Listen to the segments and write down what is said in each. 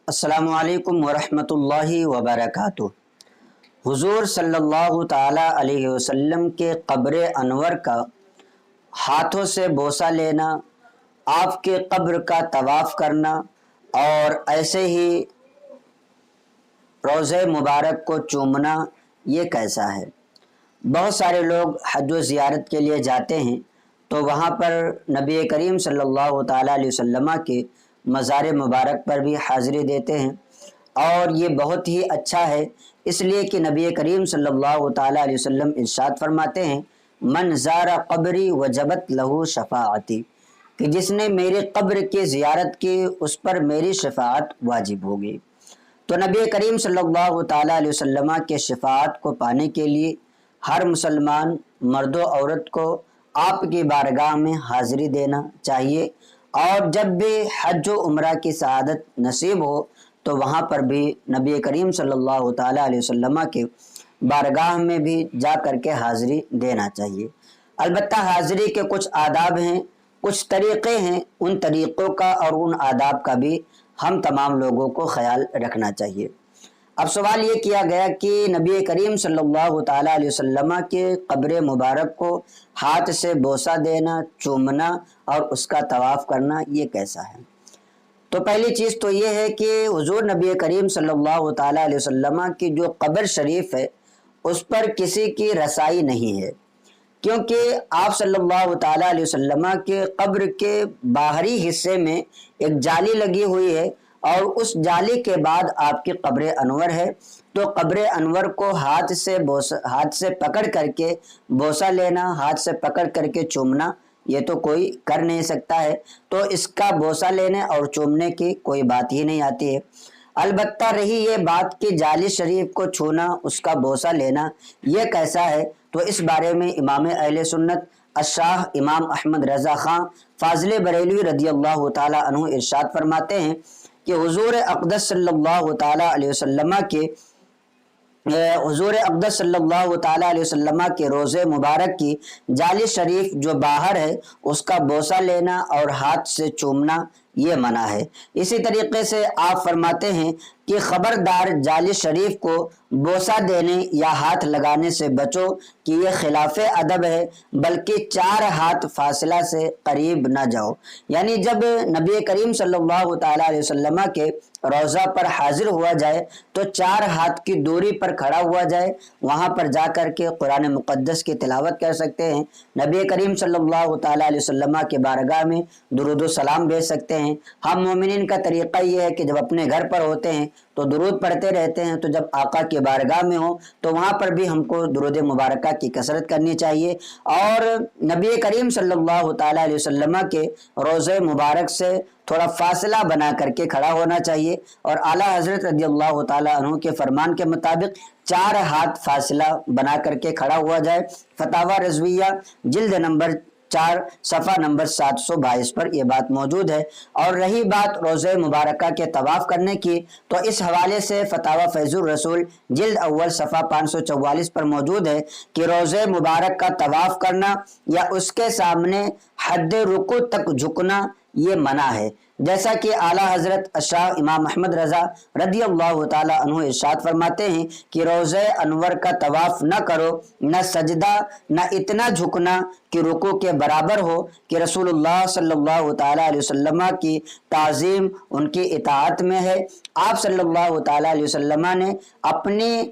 السلام علیکم ورحمۃ اللہ وبرکاتہ۔ حضور صلی اللہ تعالی علیہ وسلم کے قبر انور کا ہاتھوں سے بوسہ لینا، آپ کے قبر کا طواف کرنا اور ایسے ہی روضہ مبارک کو چومنا، یہ کیسا ہے؟ بہت سارے لوگ حج و زیارت کے لیے جاتے ہیں تو وہاں پر نبی کریم صلی اللہ تعالیٰ علیہ وسلم کے مزار مبارک پر بھی حاضری دیتے ہیں، اور یہ بہت ہی اچھا ہے، اس لیے کہ نبی کریم صلی اللہ تعالیٰ علیہ وسلم ارشاد فرماتے ہیں من زار قبری وجبت لہو شفاعتی، کہ جس نے میرے قبر کی زیارت کی اس پر میری شفاعت واجب ہوگی۔ تو نبی کریم صلی اللہ تعالیٰ علیہ وسلم کے شفاعت کو پانے کے لیے ہر مسلمان مرد و عورت کو آپ کی بارگاہ میں حاضری دینا چاہیے، اور جب بھی حج و عمرہ کی سعادت نصیب ہو تو وہاں پر بھی نبی کریم صلی اللہ تعالیٰ علیہ وسلم کے بارگاہ میں بھی جا کر کے حاضری دینا چاہیے۔ البتہ حاضری کے کچھ آداب ہیں، کچھ طریقے ہیں، ان طریقوں کا اور ان آداب کا بھی ہم تمام لوگوں کو خیال رکھنا چاہیے۔ اب سوال یہ کیا گیا کہ نبی کریم صلی اللہ تعالیٰ علیہ وسلم کے قبر مبارک کو ہاتھ سے بوسہ دینا، چومنا اور اس کا طواف کرنا، یہ کیسا ہے؟ تو پہلی چیز تو یہ ہے کہ حضور نبی کریم صلی اللہ تعالیٰ علیہ وسلم کی جو قبر شریف ہے اس پر کسی کی رسائی نہیں ہے، کیونکہ آپ صلی اللہ تعالیٰ علیہ وسلم کے قبر کے باہری حصے میں ایک جالی لگی ہوئی ہے، اور اس جالی کے بعد آپ کی قبر انور ہے، تو قبر انور کو ہاتھ سے پکڑ کر کے بوسہ لینا، ہاتھ سے پکڑ کر کے چومنا، یہ تو کوئی کر نہیں سکتا ہے، تو اس کا بوسہ لینے اور چومنے کی کوئی بات ہی نہیں آتی ہے۔ البتہ رہی یہ بات کہ جالی شریف کو چھونا، اس کا بوسہ لینا، یہ کیسا ہے، تو اس بارے میں امام اہل سنت الشاہ امام احمد رضا خان فاضل بریلوی رضی اللہ تعالیٰ عنہ ارشاد فرماتے ہیں کہ حضور اقدس صلی اللہ تعالیٰ علیہ وسلم کے روضہ مبارک کی جالی شریف جو باہر ہے اس کا بوسہ لینا اور ہاتھ سے چومنا یہ منع ہے۔ اسی طریقے سے آپ فرماتے ہیں کہ خبردار جالی شریف کو بوسہ دینے یا ہاتھ لگانے سے بچو کہ یہ خلاف ادب ہے، بلکہ 4 ہاتھ فاصلہ سے قریب نہ جاؤ۔ یعنی جب نبی کریم صلی اللہ تعالیٰ علیہ وسلم کے روضہ پر حاضر ہوا جائے تو 4 ہاتھ کی دوری پر کھڑا ہوا جائے، وہاں پر جا کر کے قرآن مقدس کی تلاوت کر سکتے ہیں، نبی کریم صلی اللہ تعالیٰ علیہ وسلم کے بارگاہ میں درود و سلام بھیج سکتے ہیں۔ ہم مومنین کا طریقہ یہ ہے کہ جب اپنے گھر پر ہوتے ہیں تو درود پڑھتے رہتے ہیں، تو جب آقا کی بارگاہ میں ہو تو وہاں پر بھی ہم کو درود مبارکہ کی کثرت کرنی چاہیے، اور نبی کریم صلی اللہ تعالیٰ علیہ وسلم کے روضہ مبارک سے تھوڑا فاصلہ بنا کر کے کھڑا ہونا چاہیے، اور اعلیٰ حضرت رضی اللہ تعالیٰ عنہ کے فرمان کے مطابق 4 ہاتھ فاصلہ بنا کر کے کھڑا ہوا جائے۔ فتاوی رضویہ جلد نمبر 4 صفحہ نمبر 722 پر یہ بات موجود ہے۔ اور رہی بات روضہ مبارکہ کے طواف کرنے کی، تو اس حوالے سے فتاوی فیض الرسول جلد اول صفحہ 544 پر موجود ہے کہ روضہ مبارک کا طواف کرنا یا اس کے سامنے حد رکوع تک جھکنا یہ منع ہے، جیسا کہ اعلیٰ حضرت شاہ امام احمد رضا رضی اللہ تعالیٰ عنہ ارشاد فرماتے ہیں کہ روضہ انور کا طواف نہ کرو، نہ سجدہ، نہ اتنا جھکنا کہ رکوع کے برابر ہو، کہ رسول اللہ صلی اللہ تعالیٰ علیہ وسلم کی تعظیم ان کی اطاعت میں ہے۔ آپ صلی اللہ تعالیٰ علیہ وسلم نے اپنی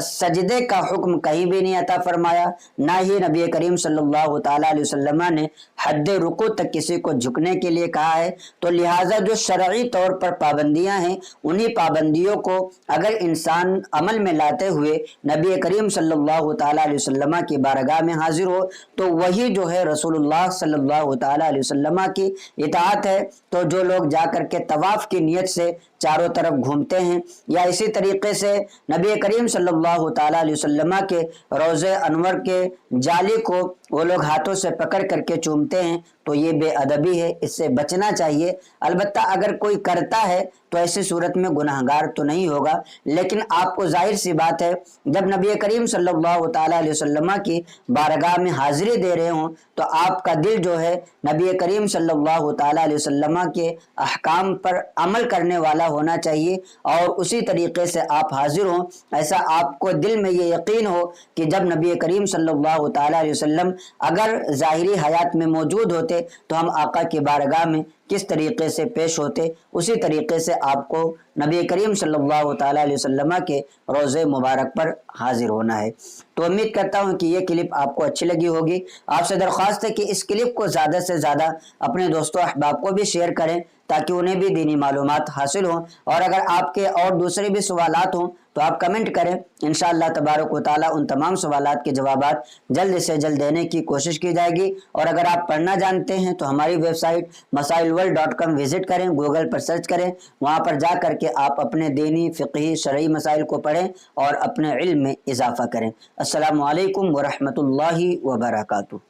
سجدے کا حکم کہیں بھی نہیں عطا فرمایا، نہ ہی نبی کریم صلی اللہ تعالیٰ علیہ وسلم نے حد رکوع تک کسی کو جھکنے کے لیے کہا ہے۔ تو لہٰذا جو شرعی طور پر پابندیاں ہیں، انہی پابندیوں کو اگر انسان عمل میں لاتے ہوئے نبی کریم صلی اللہ تعالیٰ علیہ وسلم کی بارگاہ میں حاضر ہو تو وہی جو ہے رسول اللہ صلی اللہ تعالیٰ علیہ وسلم کی اطاعت ہے۔ تو جو لوگ جا کر کے طواف کی نیت سے چاروں طرف گھومتے ہیں، یا اسی طریقے سے نبی کریم صلی اللہ تعالیٰ علیہ وسلم کے روضہ انور کے جالی کو وہ لوگ ہاتھوں سے پکڑ کر کے چومتے ہیں تو یہ بے ادبی ہے، اس سے بچنا چاہیے۔ البتہ اگر کوئی کرتا ہے تو ایسی صورت میں گناہگار تو نہیں ہوگا، لیکن آپ کو ظاہر سی بات ہے جب نبی کریم صلی اللہ تعالیٰ علیہ وسلم کی بارگاہ میں حاضری دے رہے ہوں تو آپ کا دل جو ہے نبی کریم صلی اللہ تعالیٰ علیہ وسلم کے احکام پر عمل کرنے والا ہونا چاہیے، اور اسی طریقے سے آپ حاضر ہوں، ایسا آپ کو دل میں یہ یقین ہو کہ جب نبی کریم صلی اللہ تعالیٰ علیہ وسلم اگر ظاہری حیات میں موجود ہوتے تو ہم آقا کی بارگاہ میں کس طریقے سے پیش ہوتے، اسی طریقے سے آپ کو نبی کریم صلی اللہ تعالیٰ علیہ وسلم کے روضے مبارک پر حاضر ہونا ہے۔ تو امید کرتا ہوں کہ یہ کلپ آپ کو اچھی لگی ہوگی۔ آپ سے درخواست ہے کہ اس کلپ کو زیادہ سے زیادہ اپنے دوستوں احباب کو بھی شیئر کریں تاکہ انہیں بھی دینی معلومات حاصل ہوں، اور اگر آپ کے اور دوسرے بھی سوالات ہوں تو آپ کمنٹ کریں، انشاءاللہ تبارک و تعالی ان تمام سوالات کے جوابات جلد سے جلد دینے کی کوشش کی جائے گی۔ اور اگر آپ پڑھنا جانتے ہیں تو ہماری ویب سائٹ masailworld.com وزٹ کریں، گوگل پر سرچ کریں، وہاں پر جا کر کے آپ اپنے دینی، فقہی، شرعی مسائل کو پڑھیں اور اپنے علم میں اضافہ کریں۔ السلام علیکم ورحمۃ اللہ وبرکاتہ۔